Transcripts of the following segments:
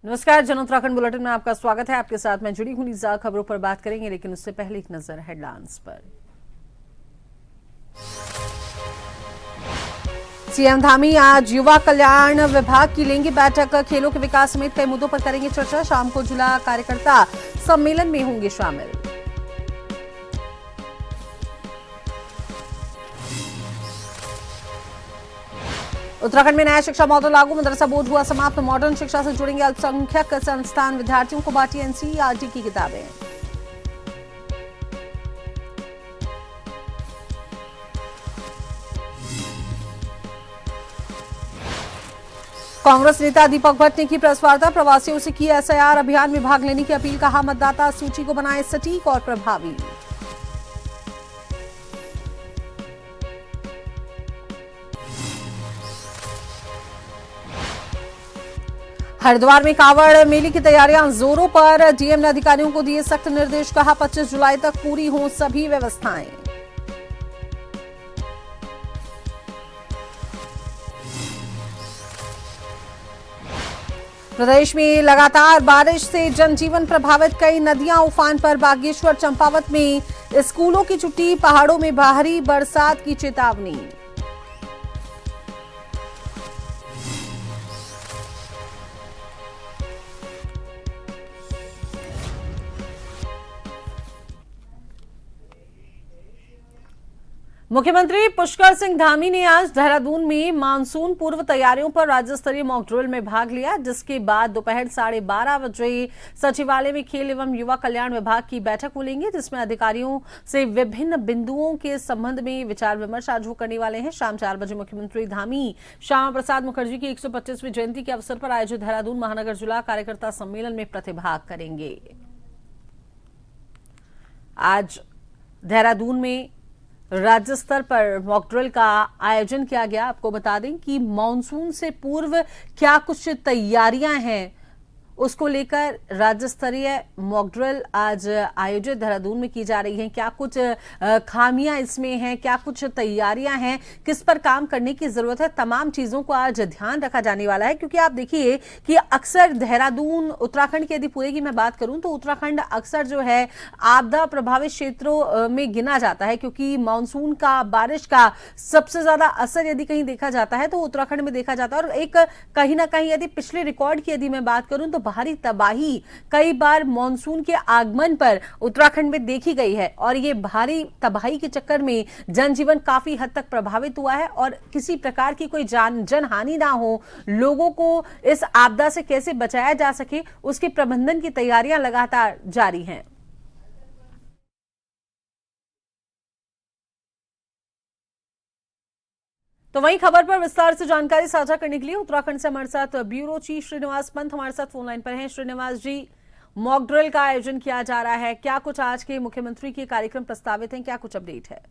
नमस्कार, जन उत्तराखंड बुलेटिन में आपका स्वागत है। आपके साथ मैं जुड़ी हूं लीजा। खबरों पर बात करेंगे, लेकिन उससे पहले एक नजर हेडलाइंस पर। सीएम धामी आज युवा कल्याण विभाग की लेंगे बैठक। खेलों के विकास समेत कई मुद्दों पर करेंगे चर्चा। शाम को जिला कार्यकर्ता सम्मेलन में होंगे शामिल। उत्तराखंड में नया शिक्षा मॉडल लागू। मदरसा बोर्ड हुआ समाप्त। मॉडर्न शिक्षा से जुड़ेंगे अल्पसंख्यक संस्थान। विद्यार्थियों को बांटी एनसीईआरटी की किताबें। कांग्रेस नेता दीपक भट्ट ने की प्रेस वार्ता। प्रवासियों से की एसआईआर अभियान में भाग लेने की अपील। कहा मतदाता सूची को बनाए सटीक और प्रभावी। हरिद्वार में कांवड़ मेले की तैयारियां जोरों पर। डीएम ने अधिकारियों को दिए सख्त निर्देश। कहा 25 जुलाई तक पूरी हों सभी व्यवस्थाएं। प्रदेश में लगातार बारिश से जनजीवन प्रभावित। कई नदियां उफान पर। बागेश्वर चंपावत में स्कूलों की छुट्टी। पहाड़ों में भारी बरसात की चेतावनी। मुख्यमंत्री पुष्कर सिंह धामी ने आज देहरादून में मानसून पूर्व तैयारियों पर राज्य स्तरीय मॉक ड्रिल में भाग लिया, जिसके बाद दोपहर 12:30 बजे सचिवालय में खेल एवं युवा कल्याण विभाग की बैठक बुलेंगे, जिसमें अधिकारियों से विभिन्न बिंदुओं के संबंध में विचार विमर्श आज वो करने वाले हैं। शाम 4 बजे मुख्यमंत्री धामी श्यामा प्रसाद मुखर्जी की 125वीं जयंती के अवसर पर आयोजित देहरादून महानगर जिला कार्यकर्ता सम्मेलन में प्रतिभाग करेंगे। आज देहरादून में राज्य स्तर पर मॉक ड्रिल का आयोजन किया गया। आपको बता दें कि मॉनसून से पूर्व क्या कुछ तैयारियां हैं, उसको लेकर राज्य स्तरीय मॉक ड्रिल आज आयोजित देहरादून में की जा रही है। क्या कुछ खामियां इसमें हैं, क्या कुछ तैयारियां हैं, किस पर काम करने की जरूरत है, तमाम चीजों को आज ध्यान रखा जाने वाला है। क्योंकि आप देखिए कि अक्सर देहरादून उत्तराखंड की यदि पूरे की मैं बात करूं तो उत्तराखंड अक्सर जो है आपदा प्रभावित क्षेत्रों में गिना जाता है, क्योंकि मानसून का, बारिश का सबसे ज्यादा असर यदि कहीं देखा जाता है तो उत्तराखंड में देखा जाता है। और एक कहीं ना कहीं यदि पिछले रिकॉर्ड की यदि मैं बात करूं तो भारी तबाही कई बार मानसून के आगमन पर उत्तराखंड में देखी गई है, और ये भारी तबाही के चक्कर में जनजीवन काफी हद तक प्रभावित हुआ है। और किसी प्रकार की कोई जनहानि ना हो, लोगों को इस आपदा से कैसे बचाया जा सके, उसके प्रबंधन की तैयारियां लगातार जारी हैं। तो वहीं खबर पर विस्तार से जानकारी साझा करने के लिए उत्तराखंड से हमारे साथ ब्यूरो चीफ श्रीनिवास पंत हमारे साथ फोन लाइन पर हैं। श्रीनिवास जी, मॉक ड्रिल का आयोजन किया जा रहा है, क्या कुछ आज के मुख्यमंत्री के कार्यक्रम प्रस्तावित हैं, क्या कुछ अपडेट है?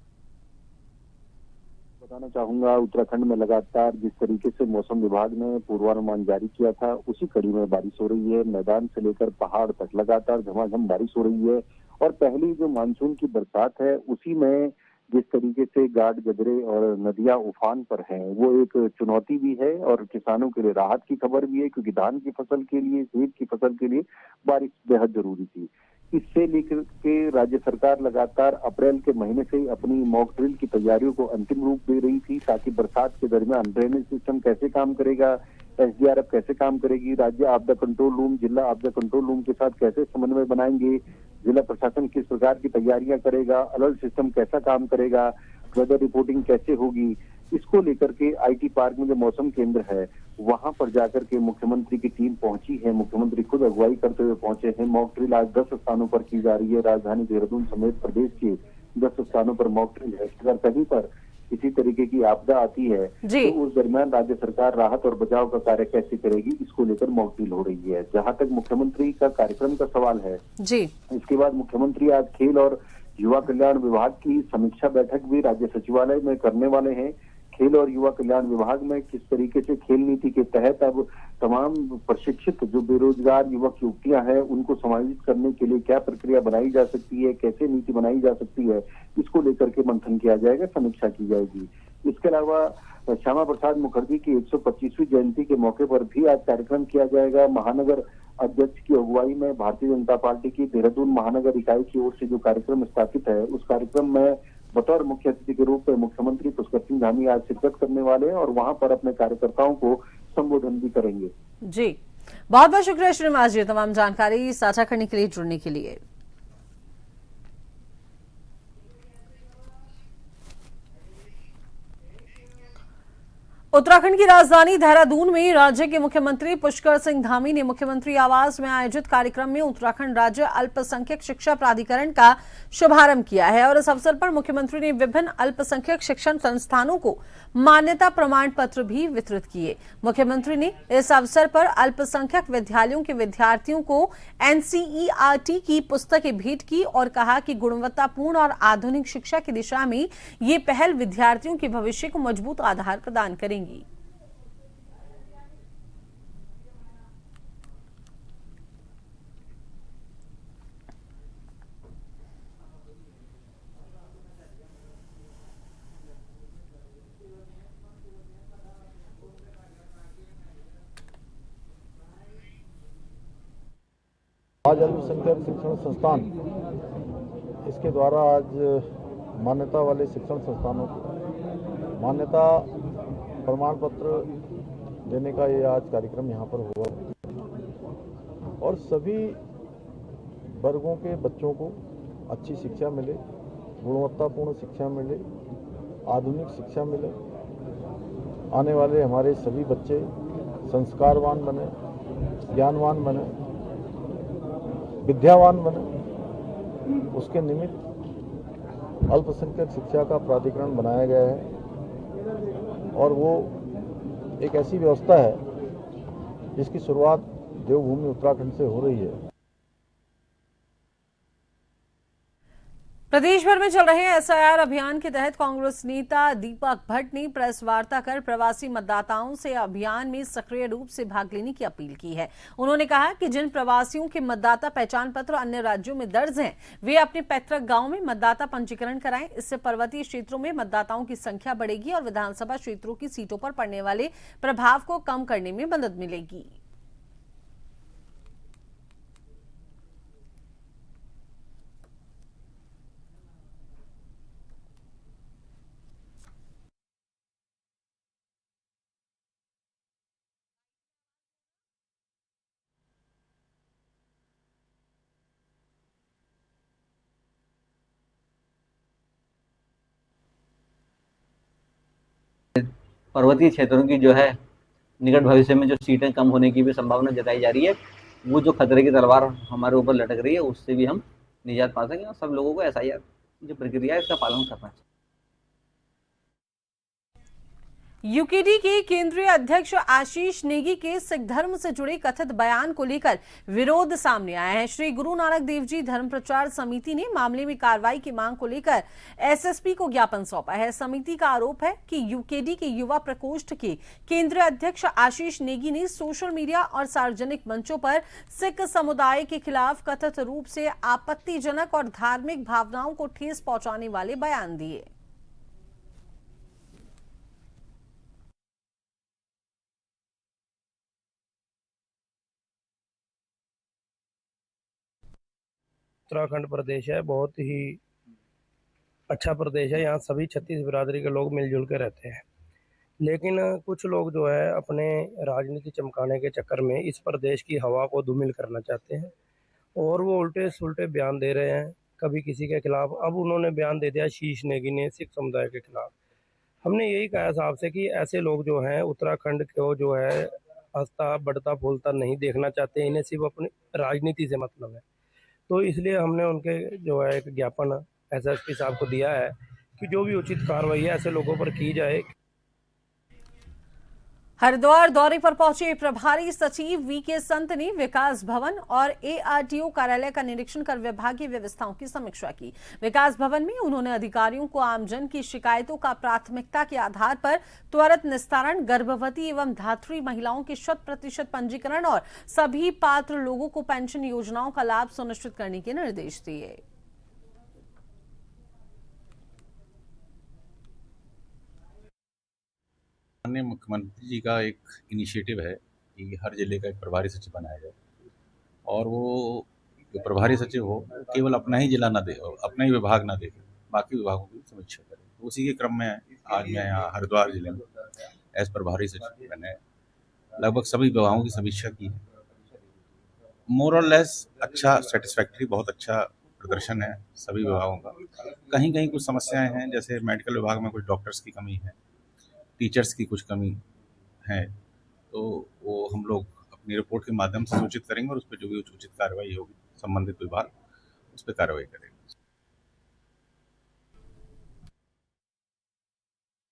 बताना चाहूंगा, उत्तराखंड में लगातार जिस तरीके से मौसम विभाग ने पूर्वानुमान जारी किया था, उसी कड़ी में बारिश हो रही है। मैदान से लेकर पहाड़ तक लगातार झमाझम बारिश हो रही है। और पहली जो मानसून की बरसात है, उसी में जिस तरीके से घाट गजरे और नदियां उफान पर हैं, वो एक चुनौती भी है और किसानों के लिए राहत की खबर भी है, क्योंकि धान की फसल के लिए, सेब की फसल के लिए बारिश बेहद जरूरी थी। इससे लेकर के राज्य सरकार लगातार अप्रैल के महीने से ही अपनी मॉक ड्रिल की तैयारियों को अंतिम रूप दे रही थी, ताकि बरसात के दरमियान ड्रेनेज सिस्टम कैसे काम करेगा, एसडीआरएफ कैसे काम करेगी, राज्य आपदा कंट्रोल रूम, जिला आपदा कंट्रोल रूम के साथ कैसे समन्वय बनाएंगे, जिला प्रशासन किस प्रकार की तैयारियां करेगा, अलर्ट सिस्टम कैसा काम करेगा, वेदर रिपोर्टिंग कैसे होगी, इसको लेकर के आईटी पार्क में जो मौसम केंद्र है वहां पर जाकर के मुख्यमंत्री की टीम पहुंची है। मुख्यमंत्री खुद अगुवाई करते हुए पहुंचे हैं। मॉक ड्रिल आज 10 स्थानों पर की जा रही है। राजधानी देहरादून समेत प्रदेश के 10 स्थानों पर मॉक ड्रिल है। अगर कहीं पर किसी तरीके की आपदा आती है तो उस दरमियान राज्य सरकार राहत और बचाव का कार्य कैसे करेगी, इसको लेकर मॉक ड्रिल हो रही है। जहां तक मुख्यमंत्री का कार्यक्रम का सवाल है जी, इसके बाद मुख्यमंत्री आज खेल और युवा कल्याण विभाग की समीक्षा बैठक भी राज्य सचिवालय में करने वाले हैं। खेल और युवा कल्याण विभाग में किस तरीके से खेल नीति के तहत अब तमाम प्रशिक्षित जो बेरोजगार युवक युवतियां हैं उनको समायोजित करने के लिए क्या प्रक्रिया बनाई जा सकती है, कैसे नीति बनाई जा सकती है, इसको लेकर के मंथन किया जाएगा, समीक्षा की जाएगी। इसके अलावा श्यामा प्रसाद मुखर्जी की 125वीं जयंती के मौके पर भी आज कार्यक्रम किया जाएगा। महानगर अध्यक्ष की अगुवाई में भारतीय जनता पार्टी की देहरादून महानगर इकाई की ओर से जो कार्यक्रम स्थापित है, उस कार्यक्रम में बतौर मुख्य अतिथि के रूप में मुख्यमंत्री पुष्कर सिंह धामी आज शिरकत करने वाले हैं और वहां पर अपने कार्यकर्ताओं को संबोधन भी करेंगे। जी, बहुत बहुत शुक्रिया श्रीनिवास जी, तमाम जानकारी साझा करने के लिए, जुड़ने के लिए। उत्तराखंड की राजधानी देहरादून में राज्य के मुख्यमंत्री पुष्कर सिंह धामी ने मुख्यमंत्री आवास में आयोजित कार्यक्रम में उत्तराखंड राज्य अल्पसंख्यक शिक्षा प्राधिकरण का शुभारंभ किया है और इस अवसर पर मुख्यमंत्री ने विभिन्न अल्पसंख्यक शिक्षण संस्थानों को मान्यता प्रमाण पत्र भी वितरित किए। मुख्यमंत्री ने इस अवसर पर अल्पसंख्यक विद्यालयों के विद्यार्थियों को एनसीईआरटी की पुस्तकें भेंट की और कहा कि गुणवत्तापूर्ण और आधुनिक शिक्षा की दिशा में ये पहल विद्यार्थियों के भविष्य को मजबूत आधार प्रदान करेंगी। आज अल्पसंख्यक शिक्षण संस्थान इसके द्वारा आज मान्यता वाले शिक्षण संस्थानों को मान्यता प्रमाण पत्र देने का ये आज कार्यक्रम यहाँ पर हुआ और सभी वर्गों के बच्चों को अच्छी शिक्षा मिले, गुणवत्तापूर्ण शिक्षा मिले, आधुनिक शिक्षा मिले, आने वाले हमारे सभी बच्चे संस्कारवान बने, ज्ञानवान बने, विद्यावान बने, उसके निमित्त अल्पसंख्यक शिक्षा का प्राधिकरण बनाया गया है और वो एक ऐसी व्यवस्था है जिसकी शुरुआत देवभूमि उत्तराखंड से हो रही है। प्रदेश भर में चल रहे एसआईआर अभियान के तहत कांग्रेस नेता दीपक भट्ट ने प्रेस वार्ता कर प्रवासी मतदाताओं से अभियान में सक्रिय रूप से भाग लेने की अपील की है। उन्होंने कहा कि जिन प्रवासियों के मतदाता पहचान पत्र अन्य राज्यों में दर्ज हैं, वे अपने पैतृक गांव में मतदाता पंजीकरण कराएं। इससे पर्वतीय क्षेत्रों में मतदाताओं की संख्या बढ़ेगी और विधानसभा क्षेत्रों की सीटों पर पड़ने वाले प्रभाव को कम करने में मदद मिलेगी। पर्वतीय क्षेत्रों की जो है निकट भविष्य में जो सीटें कम होने की भी संभावना जताई जा रही है, वो जो खतरे की तलवार हमारे ऊपर लटक रही है, उससे भी हम निजात पा सकें और सब लोगों को एसआईआर जो प्रक्रिया है इसका पालन करना चाहिए। यूकेडी के केंद्रीय अध्यक्ष आशीष नेगी के सिख धर्म से जुड़े कथित बयान को लेकर विरोध सामने आया है। श्री गुरु नानक देव जी धर्म प्रचार समिति ने मामले में कार्रवाई की मांग को लेकर एसएसपी को ज्ञापन सौंपा है। समिति का आरोप है कि यूकेडी के युवा प्रकोष्ठ के केंद्रीय अध्यक्ष आशीष नेगी ने सोशल मीडिया और सार्वजनिक मंचों पर सिख समुदाय के खिलाफ कथित रूप से आपत्तिजनक और धार्मिक भावनाओं को ठेस पहुंचाने वाले बयान दिए। उत्तराखंड प्रदेश है, बहुत ही अच्छा प्रदेश है। यहाँ सभी छत्तीस बिरादरी के लोग मिलजुल के रहते हैं, लेकिन कुछ लोग जो है अपने राजनीति चमकाने के चक्कर में इस प्रदेश की हवा को धूमिल करना चाहते हैं और वो उल्टे सुलटे बयान दे रहे हैं, कभी किसी के खिलाफ। अब उन्होंने बयान दे दिया शीश नेगी ने सिख समुदाय के खिलाफ। हमने यही कहा साहब से कि ऐसे लोग जो हैं उत्तराखंड को जो है हंसता बढ़ता फूलता नहीं देखना चाहते, इन्हें सिर्फ अपनी राजनीति से मतलब है। तो इसलिए हमने उनके जो है एक ज्ञापन एसएसपी साहब को दिया है कि जो भी उचित कार्रवाई है ऐसे लोगों पर की जाए। हरिद्वार दौरे पर पहुंचे प्रभारी सचिव वीके संत ने विकास भवन और एआरटीओ कार्यालय का निरीक्षण कर विभागीय व्यवस्थाओं की समीक्षा की। विकास भवन में उन्होंने अधिकारियों को आमजन की शिकायतों का प्राथमिकता के आधार पर त्वरित निस्तारण, गर्भवती एवं धात्री महिलाओं के 100% पंजीकरण और सभी पात्र लोगों को पेंशन योजनाओं का लाभ सुनिश्चित करने के निर्देश दिए। माननीय मुख्यमंत्री जी का एक इनिशिएटिव है कि हर जिले का एक प्रभारी सचिव बनाया जाए और वो जो प्रभारी सचिव हो वो केवल अपना ही जिला ना देखे, अपना ही विभाग ना देखे, बाकी विभागों की समीक्षा करे। तो उसी के क्रम में आज मैं यहाँ हरिद्वार जिले में एज प्रभारी सचिव मैंने लगभग सभी विभागों की समीक्षा की है। मोर और लेस अच्छा, सेटिस्फैक्ट्री, बहुत अच्छा प्रदर्शन है सभी विभागों का। कहीं कहीं कुछ समस्याएं हैं, जैसे मेडिकल विभाग में कुछ डॉक्टर्स की कमी है, टीचर्स की कुछ कमी है, तो वो हम लोग अपनी रिपोर्ट के माध्यम से सूचित करेंगे और उस पर जो भी उचित कार्रवाई होगी संबंधित विभाग उस पर कार्रवाई करेगा।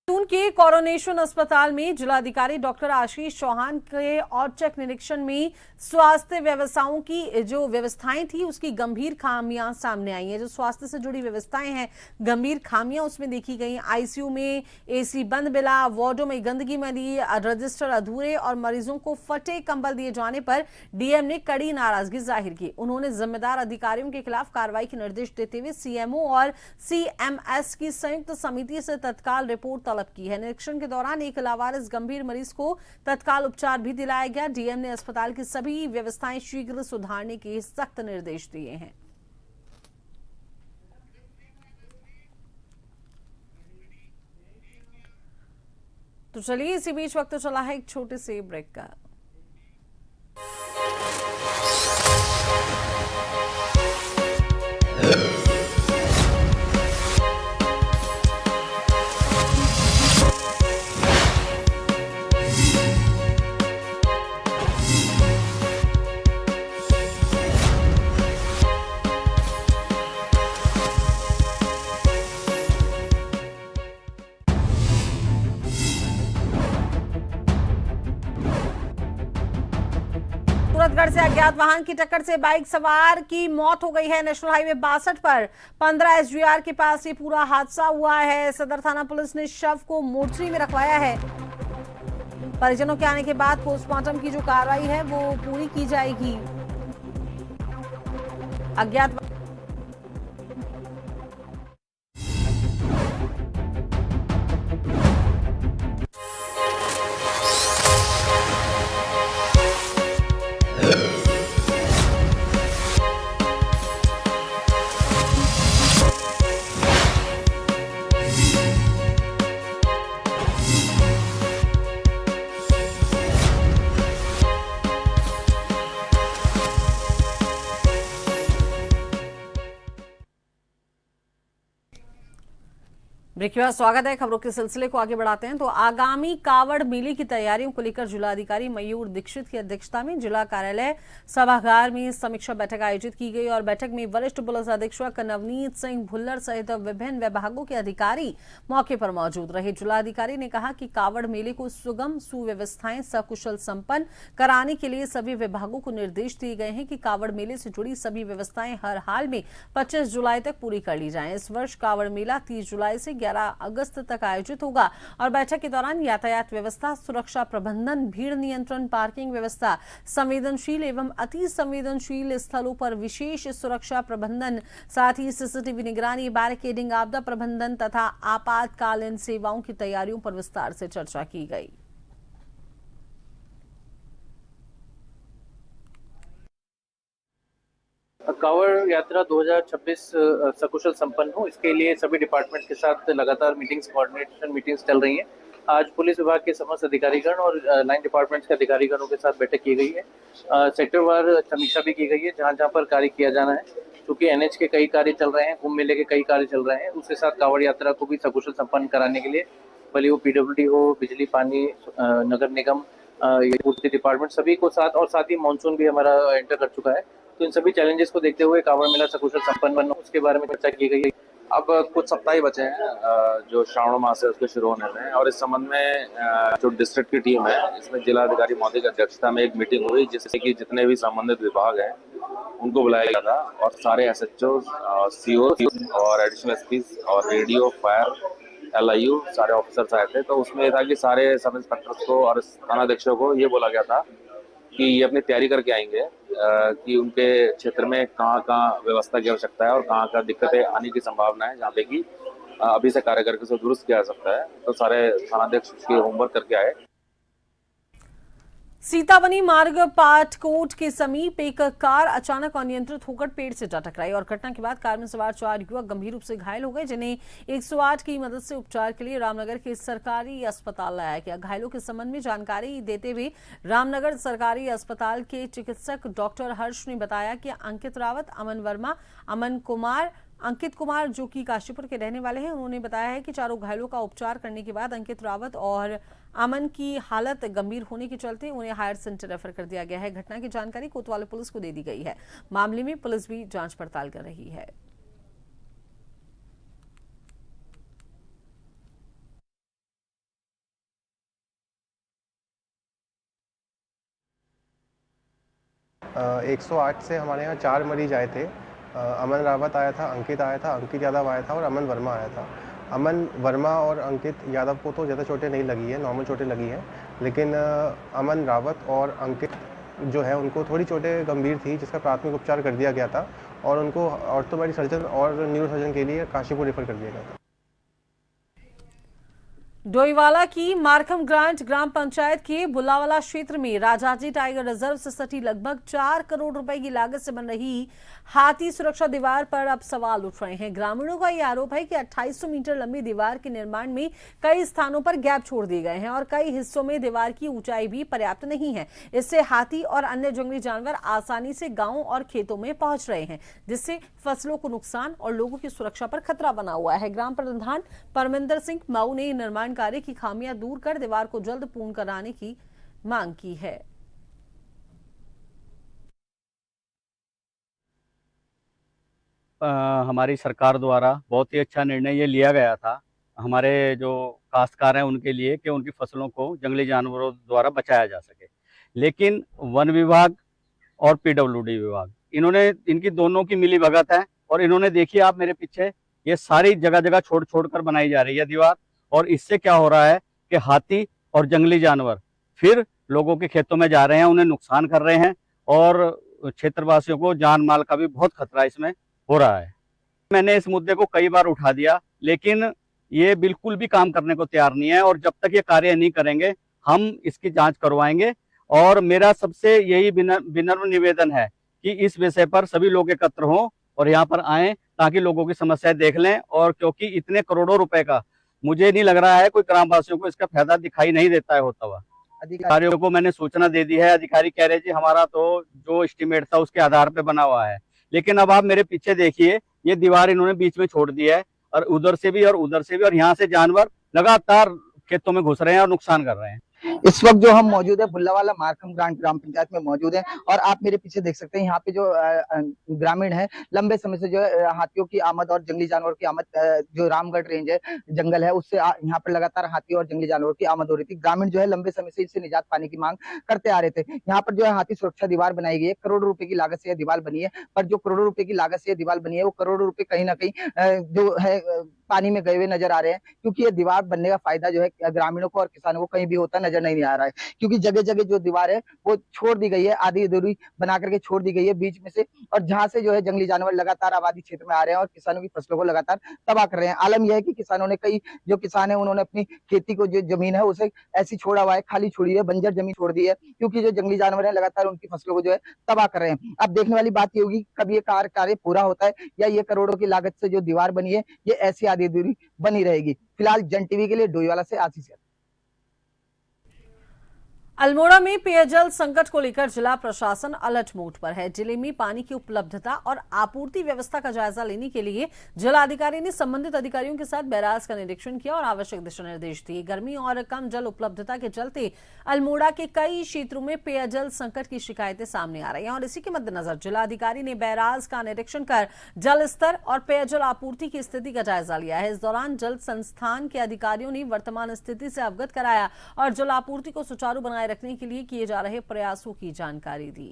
देहरादून के कोरोनेशन अस्पताल में जिलाधिकारी डॉक्टर आशीष चौहान के औचक निरीक्षण में स्वास्थ्य व्यवसायों की जो व्यवस्थाएं थी उसकी गंभीर खामियां सामने आई हैं। जो स्वास्थ्य से जुड़ी व्यवस्थाएं हैं, गंभीर खामियां उसमें देखी गई। आईसीयू में एसी बंद मिला, वार्डों में गंदगी मिली, रजिस्टर अधूरे और मरीजों को फटे कंबल दिए जाने पर डीएम ने कड़ी नाराजगी जाहिर की। उन्होंने जिम्मेदार अधिकारियों के खिलाफ कार्रवाई के निर्देश देते हुए सीएमओ और सीएमएस की संयुक्त समिति से तत्काल रिपोर्ट तलब की है। निरीक्षण के दौरान एक लावारिस गंभीर मरीज को तत्काल उपचार भी दिलाया गया। डीएम ने अस्पताल की सभी व्यवस्थाएं शीघ्र सुधारने के सख्त निर्देश दिए हैं। तो चलिए इसी बीच वक्त चला है एक छोटे से ब्रेक का। सूरतगढ़ से अज्ञात वाहन की टक्कर से बाइक सवार की मौत हो गई है। नेशनल हाईवे 62 पर 15 एसजीआर के पास ये पूरा हादसा हुआ है। सदर थाना पुलिस ने शव को मोर्चरी में रखवाया है। परिजनों के आने के बाद पोस्टमार्टम की जो कार्रवाई है वो पूरी की जाएगी। अज्ञात ब्रेक के बाद स्वागत है। खबरों के सिलसिले को आगे बढ़ाते हैं। तो आगामी कावड़ मेले की तैयारियों को लेकर जिलाधिकारी मयूर दीक्षित की अध्यक्षता में जिला कार्यालय सभागार में समीक्षा बैठक आयोजित की गई और बैठक में वरिष्ठ पुलिस अधीक्षक नवनीत सिंह भुल्लर सहित विभिन्न विभागों के अधिकारी मौके पर मौजूद रहे। जिलाधिकारी ने कहा कि कावड़ मेले को सुगम, सुव्यवस्थाएं, सकुशल संपन्न कराने के लिए सभी विभागों को निर्देश दिए गए हैं कि कावड़ मेले से जुड़ी सभी व्यवस्थाएं हर हाल में 25 जुलाई तक पूरी कर ली जाएं। इस वर्ष कावड़ मेला 30 जुलाई से 11 अगस्त तक आयोजित होगा और बैठक के दौरान यातायात व्यवस्था, सुरक्षा प्रबंधन, भीड़ नियंत्रण, पार्किंग व्यवस्था, संवेदनशील एवं अति संवेदनशील स्थलों पर विशेष सुरक्षा प्रबंधन, साथ ही सीसीटीवी निगरानी, बैरिकेडिंग, आपदा प्रबंधन तथा आपातकालीन सेवाओं की तैयारियों पर विस्तार से चर्चा की गई। कांवड़ यात्रा 2026 सकुशल संपन्न हो, इसके लिए सभी डिपार्टमेंट के साथ लगातार मीटिंग्स, कोऑर्डिनेशन मीटिंग्स चल रही हैं। आज पुलिस विभाग के समस्त अधिकारीगण और लाइन डिपार्टमेंट्स के अधिकारीगणों के साथ बैठक की गई है। सेक्टरवार समीक्षा भी की गई है जहां जहां पर कार्य किया जाना है। क्योंकि एनएच के कई कार्य चल रहे हैं, कुंभ मेले के कई कार्य चल रहे हैं, उसके साथ कांवड़ यात्रा को भी सकुशल संपन्न कराने के लिए भले वो पीडब्ल्यूडी हो, बिजली, पानी, नगर निगम, पूर्ति डिपार्टमेंट सभी को साथ, और साथ ही मानसून भी हमारा एंटर कर चुका है। तो इन सभी चैलेंजेस को देखते हुए कांवड़ मेला सकुशल संपन्न बनना, उसके बारे में चर्चा की गई है। अब कुछ सप्ताह ही बचे हैं जो श्रावण मास है उसके शुरू होने में, और इस संबंध में जो डिस्ट्रिक्ट की टीम है इसमें जिलाधिकारी महोदय की अध्यक्षता में एक मीटिंग हुई जिससे कि जितने भी संबंधित विभाग हैं उनको बुलाया गया था और सारे एसएचओ, सीओ और एडिशनल एसपी और रेडियो, फायर, एलआईयू सारे ऑफिसर्स आए थे। तो उसमें ये था कि सारे सब इंस्पेक्टर्स को और थानाध्यक्षों को ये बोला गया था कि ये अपनी तैयारी करके आएंगे कि उनके क्षेत्र में कहाँ कहाँ व्यवस्था की आवश्यकता है और कहाँ कहाँ दिक्कतें आने की संभावना है, जहाँ पे कि अभी से कार्य करके उसे दुरुस्त किया जा सकता है। तो सारे थानाध्यक्ष उसकी होमवर्क करके आए। सीताबनी मार्ग पाटकोट के समीप एक कार अचानक अनियंत्रित होकर पेड़ से जा टकराई और घटना के बाद कार में सवार 4 युवक गंभीर रूप से घायल हो गए, जिन्हें 108 की मदद से उपचार के लिए रामनगर के सरकारी अस्पताल लाया गया। घायलों के संबंध में जानकारी देते हुए रामनगर सरकारी अस्पताल के चिकित्सक डॉक्टर हर्ष ने बताया कि अंकित रावत, अमन वर्मा, अंकित कुमार जो कि काशीपुर के रहने वाले हैं, उन्होंने बताया है कि चारों घायलों का उपचार करने के बाद अंकित रावत और अमन की हालत गंभीर होने के चलते उन्हें हायर सेंटर रेफर कर दिया गया है। घटना की जानकारी कोतवाली पुलिस को दे दी गई है। मामले में पुलिस भी जांच पड़ताल कर रही है। अ, 108 से हमारे यहाँ 4 मरीज आए थे। अमन रावत आया था, अंकित आया था, अंकित यादव आया था और अमन वर्मा आया था। अमन वर्मा और अंकित यादव को तो ज़्यादा चोटें नहीं लगी है, नॉर्मल चोटें लगी हैं, लेकिन अमन रावत और अंकित जो है उनको थोड़ी चोटें गंभीर थी, जिसका प्राथमिक उपचार कर दिया गया था और उनको ऑर्थोपेडिक सर्जन और न्यूरो सर्जन के लिए काशीपुर रेफर कर दिया गया था। डोईवाला की मारखम ग्रांट ग्राम पंचायत के बुलावाला क्षेत्र में राजाजी टाइगर रिजर्व से सटी लगभग 4 करोड़ रुपए की लागत से बन रही हाथी सुरक्षा दीवार पर अब सवाल उठ रहे हैं। ग्रामीणों का यह आरोप है कि 2800 मीटर लंबी दीवार के निर्माण में कई स्थानों पर गैप छोड़ दिए गए हैं और कई हिस्सों में दीवार की ऊंचाई भी पर्याप्त नहीं है। इससे हाथी और अन्य जंगली जानवर आसानी से गांवों और खेतों में पहुंच रहे हैं, जिससे फसलों को नुकसान और लोगों की सुरक्षा पर खतरा बना हुआ है। ग्राम प्रधान परमिंदर सिंह माऊ ने निर्माण कार्य की खामियां दूर कर दीवार को जल्द पूर्ण कराने की मांग की है। हमारी सरकार द्वारा बहुत ही अच्छा निर्णय ये लिया गया था हमारे जो काश्तकार हैं उनके लिए कि उनकी फसलों को जंगली जानवरों द्वारा बचाया जा सके, लेकिन वन विभाग और पीडब्ल्यूडी विभाग इनकी दोनों की मिली भगत है और इन्होंने देखिए आप मेरे पीछे ये सारी जगह जगह छोड़ छोड़ कर बनाई जा रही है दीवार, और इससे क्या हो रहा है कि हाथी और जंगली जानवर फिर लोगों के खेतों में जा रहे हैं, उन्हें नुकसान कर रहे हैं और क्षेत्रवासियों को जान माल का भी बहुत खतरा इसमें हो रहा है। मैंने इस मुद्दे को कई बार उठा दिया, लेकिन ये बिल्कुल भी काम करने को तैयार नहीं है और जब तक ये कार्य नहीं करेंगे हम इसकी जांच करवाएंगे। और मेरा सबसे यही विनम्र निवेदन है कि इस विषय पर सभी लोग एकत्र हों और यहाँ पर आएं ताकि लोगों की समस्याएं देख लें, और क्योंकि इतने करोड़ों रुपए का मुझे नहीं लग रहा है कोई ग्रामवासियों को इसका फायदा दिखाई नहीं देता है होता हुआ। अधिकारियों को मैंने सूचना दे दी है, अधिकारी कह रहे जी हमारा तो जो एस्टिमेट था उसके आधार पे बना हुआ है, लेकिन अब आप मेरे पीछे देखिए ये दीवार इन्होंने बीच में छोड़ दी है और उधर से भी और यहाँ से जानवर लगातार खेतों में घुस रहे हैं और नुकसान कर रहे हैं। इस वक्त जो हम मौजूद है बुल्लावाला मारखम ग्राम पंचायत में मौजूद है और आप मेरे पीछे देख सकते हैं यहाँ पे जो ग्रामीण है लंबे समय से जो हाथियों की आमद और जंगली जानवरों की आमद, जो रामगढ़ रेंज है जंगल है उससे यहाँ पर लगातार हाथी और जंगली जानवरों की आमद हो रही थी। ग्रामीण जो है लंबे समय से इससे निजात पाने की मांग करते आ रहे थे। यहाँ पर जो है हाथी सुरक्षा दीवार बनाई गई है, करोड़ों रुपए की लागत से यह दीवार बनी है, पर जो करोड़ों रुपए की लागत से यह दीवार बनी है वो करोड़ों रुपए कहीं ना कहीं जो है पानी में गए हुए नजर आ रहे हैं, क्योंकि ये दीवार बनने का फायदा जो है ग्रामीणों को और किसानों को कहीं भी होता नजर नहीं आ रहा है, क्योंकि जगह जगह जो दीवार है वो छोड़ दी गई है, आधी अधूरी बना करके छोड़ दी गई है बीच में से, और जहां से जो है जंगली जानवर लगातार आबादी क्षेत्र में आ रहे हैं और किसानों की फसलों को लगातार तबाह कर रहे हैं। आलम यह है कि किसानों ने कई जो किसान है उन्होंने अपनी खेती को जो जमीन है उसे ऐसी छोड़ा हुआ है, खाली छोड़ी है, बंजर जमीन छोड़ दी है, क्योंकि जो जंगली जानवर है लगातार उनकी फसलों को जो है तबाह कर रहे हैं। अब देखने वाली बात ये होगी कब ये कार्य पूरा होता है या ये करोड़ों की लागत से जो दीवार बनी है ये ऐसी आधी अधूरी बनी रहेगी। फिलहाल जन टीवी के लिए डोईवाला से आशीष। अल्मोड़ा में पेयजल संकट को लेकर जिला प्रशासन अलर्ट मोड पर है। जिले में पानी की उपलब्धता और आपूर्ति व्यवस्था का जायजा लेने के लिए जिलाधिकारी ने संबंधित अधिकारियों के साथ बैराज का निरीक्षण किया और आवश्यक दिशा निर्देश दिए। गर्मी और कम जल उपलब्धता के चलते अल्मोड़ा के कई क्षेत्रों में पेयजल संकट की शिकायतें सामने आ रही हैं और इसी के मद्देनजर जिलाधिकारी ने बैराज का निरीक्षण कर जल स्तर और पेयजल आपूर्ति की स्थिति का जायजा लिया है। इस दौरान जल संस्थान के अधिकारियों ने वर्तमान स्थिति से अवगत कराया और जल आपूर्ति को सुचारू बनाए रखने के लिए किए जा रहे प्रयासों की जानकारी दी।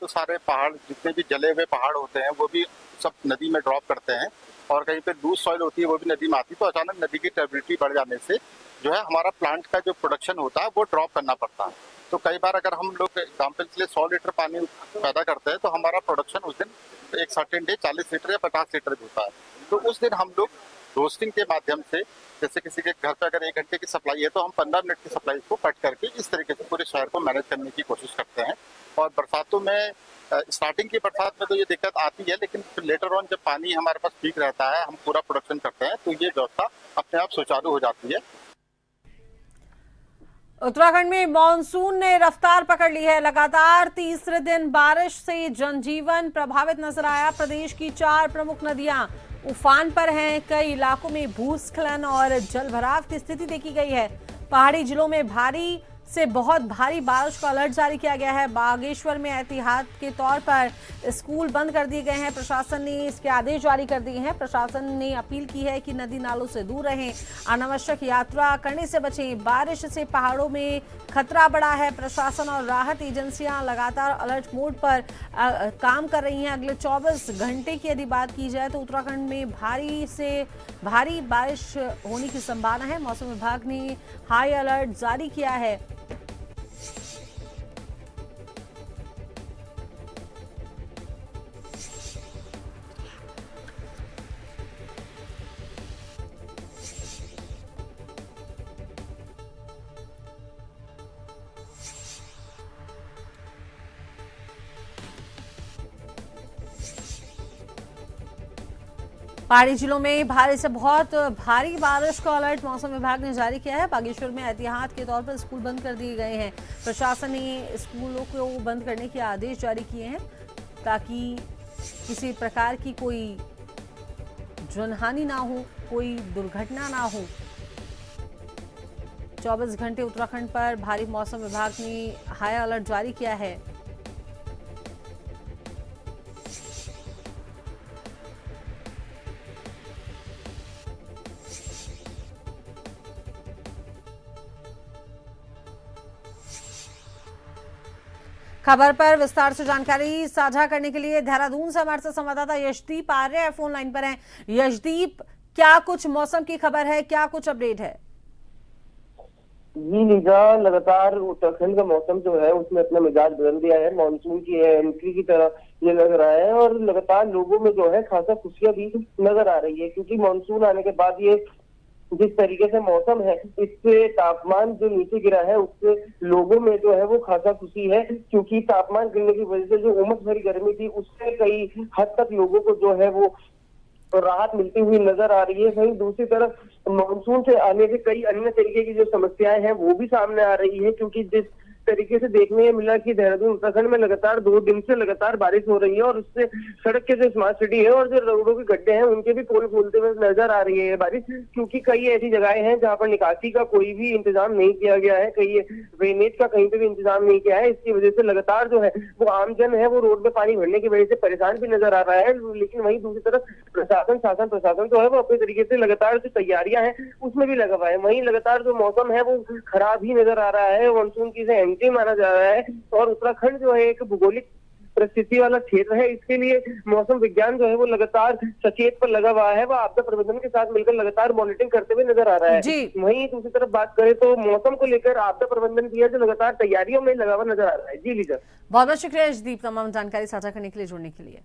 तो सारे पहाड़ जितने भी जले हुए पहाड़ होते हैं वो भी सब नदी में ड्रॉप करते हैं और कहीं पे लूज सॉइल होती है वो भी नदी में आती है, तो अचानक नदी की टर्बिडिटी बढ़ जाने से जो है हमारा प्लांट का जो प्रोडक्शन होता है वो ड्रॉप करना पड़ता है। तो कई बार अगर हम लोग एग्जाम्पल के लिए 100 लीटर पानी पैदा करते हैं तो हमारा प्रोडक्शन उस दिन एक सर्टेन डे 40 लीटर या 50 लीटर भी होता है। तो उस दिन हम लोग रोस्टिंग के माध्यम से, जैसे किसी के घर पे अगर 1 घंटे की सप्लाई है तो हम 15 मिनट की सप्लाई को कट करके इस तरीके से पूरे शहर को मैनेज करने की कोशिश करते हैं। और बरसातों में स्टार्टिंग की बरसात में तो ये दिक्कत आती है, लेकिन फिर लेटर ऑन जब पानी हमारे पास ठीक रहता है, हम पूरा प्रोडक्शन करते हैं, तो ये व्यवस्था अपने आप सुचारू हो जाती है। उत्तराखंड में मानसून ने रफ्तार पकड़ ली है। लगातार तीसरे दिन बारिश से जनजीवन प्रभावित नजर आया। प्रदेश की 4 प्रमुख नदियां उफान पर हैं। कई इलाकों में भूस्खलन और जलभराव की स्थिति देखी गई है। पहाड़ी जिलों में भारी से बहुत भारी बारिश का अलर्ट जारी किया गया है। बागेश्वर में एहतियात के तौर पर स्कूल बंद कर दिए गए हैं। प्रशासन ने इसके आदेश जारी कर दिए हैं। प्रशासन ने अपील की है कि नदी नालों से दूर रहें, अनावश्यक यात्रा करने से बचें। बारिश से पहाड़ों में खतरा बढ़ा है। प्रशासन और राहत एजेंसियां लगातार अलर्ट मोड पर काम कर रही हैं। अगले 24 घंटे की यदि बात की जाए तो उत्तराखंड में भारी से भारी बारिश होने की संभावना है। मौसम विभाग ने हाई अलर्ट जारी किया है। पहाड़ी जिलों में भारी से बहुत भारी बारिश का अलर्ट मौसम विभाग ने जारी किया है। बागेश्वर में एहतियात के तौर पर स्कूल बंद कर दिए गए हैं। प्रशासन ने स्कूलों को बंद करने के आदेश जारी किए हैं ताकि किसी प्रकार की कोई जनहानि ना हो, कोई दुर्घटना ना हो। 24 घंटे उत्तराखंड पर भारी मौसम विभाग ने हाई अलर्ट जारी किया है। खबर पर विस्तार से जानकारी साझा करने के लिए देहरादून से हमारे साथ संवाददाता यशदीप आर्य फोन लाइन पर हैं। यशदीप, क्या कुछ मौसम की खबर है, क्या कुछ अपडेट है? जी लीजा, लगातार उत्तराखंड का मौसम जो है उसने अपना मिजाज बदल दिया है। मानसून की एंट्री की तरह ये लग रहा है और लगातार लोगों में जो है खासा खुशियां भी नजर आ रही है, क्योंकि मानसून आने के बाद ये जिस तरीके से मौसम है, इससे तापमान जो नीचे गिरा है उससे लोगों में जो है वो खासा खुशी है, क्योंकि तापमान गिरने की वजह से जो उमस भरी गर्मी थी उससे कई हद तक लोगों को जो है वो राहत मिलती हुई नजर आ रही है। वहीं दूसरी तरफ मानसून से आने से कई अन्य तरीके की जो समस्याएं हैं वो भी सामने आ रही है, क्योंकि जिस तरीके से देखने में मिला कि देहरादून उत्तराखंड में लगातार 2 दिन से लगातार बारिश हो रही है और उससे सड़क के जो स्मार्ट सिटी है और जो रोडों के गड्ढे हैं उनके भी पोल खोलते हुए नजर आ रही है बारिश, क्योंकि कई ऐसी जगहें हैं जहां पर निकासी का कोई भी इंतजाम नहीं किया गया है, कई ड्रेनेज का कहीं पे भी इंतजाम नहीं किया है। इसकी वजह से लगातार जो है वो आमजन है वो रोड में पानी भरने की वजह से परेशान भी नजर आ रहा है। लेकिन वहीं दूसरी तरफ प्रशासन जो है वो अपने तरीके से लगातार जो तैयारियां हैं उसमें भी लगा हुआ है। वहीं लगातार जो मौसम है वो खराब ही नजर आ रहा है, मानसून की से माना जा रहा है और उत्तराखंड जो है एक भौगोलिक परिस्थिति वाला क्षेत्र है, इसके लिए मौसम विज्ञान जो है वो लगातार सचेत पर लगा हुआ है, वह आपदा प्रबंधन के साथ मिलकर लगातार मॉनिटरिंग करते हुए नजर आ रहा है। वहीं दूसरी तरफ बात करें तो मौसम को लेकर आपदा प्रबंधन भी है जो लगातार तैयारियों में लगा हुआ नजर आ रहा है। जी लीजा, बहुत बहुत शुक्रिया यशदीप तमाम जानकारी साझा करने के लिए, जुड़ने के लिए।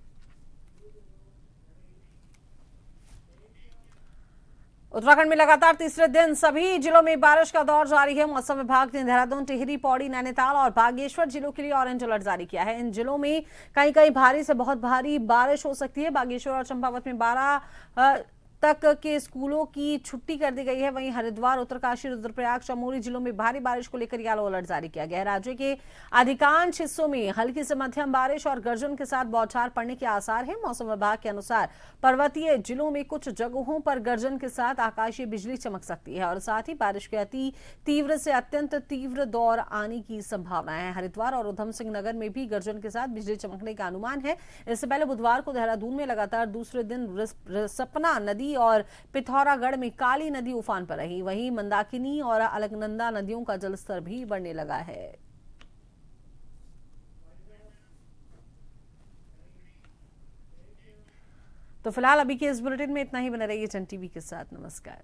उत्तराखंड में लगातार तीसरे दिन सभी जिलों में बारिश का दौर जारी है। मौसम विभाग ने देहरादून, टिहरी, पौड़ी, नैनीताल और बागेश्वर जिलों के लिए ऑरेंज अलर्ट जारी किया है। इन जिलों में कहीं कहीं भारी से बहुत भारी बारिश हो सकती है। बागेश्वर और चंपावत में 12 तक के स्कूलों की छुट्टी कर दी गई है। वहीं हरिद्वार, उत्तरकाशी, रुद्रप्रयाग, चमोली जिलों में भारी बारिश को लेकर येलो अलर्ट जारी किया गया है। राज्य के अधिकांश हिस्सों में हल्की से मध्यम बारिश और गर्जन के साथ बौछार पड़ने के आसार हैं। मौसम विभाग के अनुसार पर्वतीय जिलों में कुछ जगहों पर गर्जन के साथ आकाशीय बिजली चमक सकती है और साथ ही बारिश के अति तीव्र से अत्यंत तीव्र दौर आने की संभावना है। हरिद्वार और उधम सिंह नगर में भी गर्जन के साथ बिजली चमकने का अनुमान है। इससे पहले बुधवार को देहरादून में लगातार दूसरे दिन सपना नदी और पिथौरागढ़ में काली नदी उफान पर रही। वहीं मंदाकिनी और अलकनंदा नदियों का जलस्तर भी बढ़ने लगा है। तो फिलहाल अभी के इस बुलेटिन में इतना ही। बने रहिए जन टीवी के साथ। नमस्कार।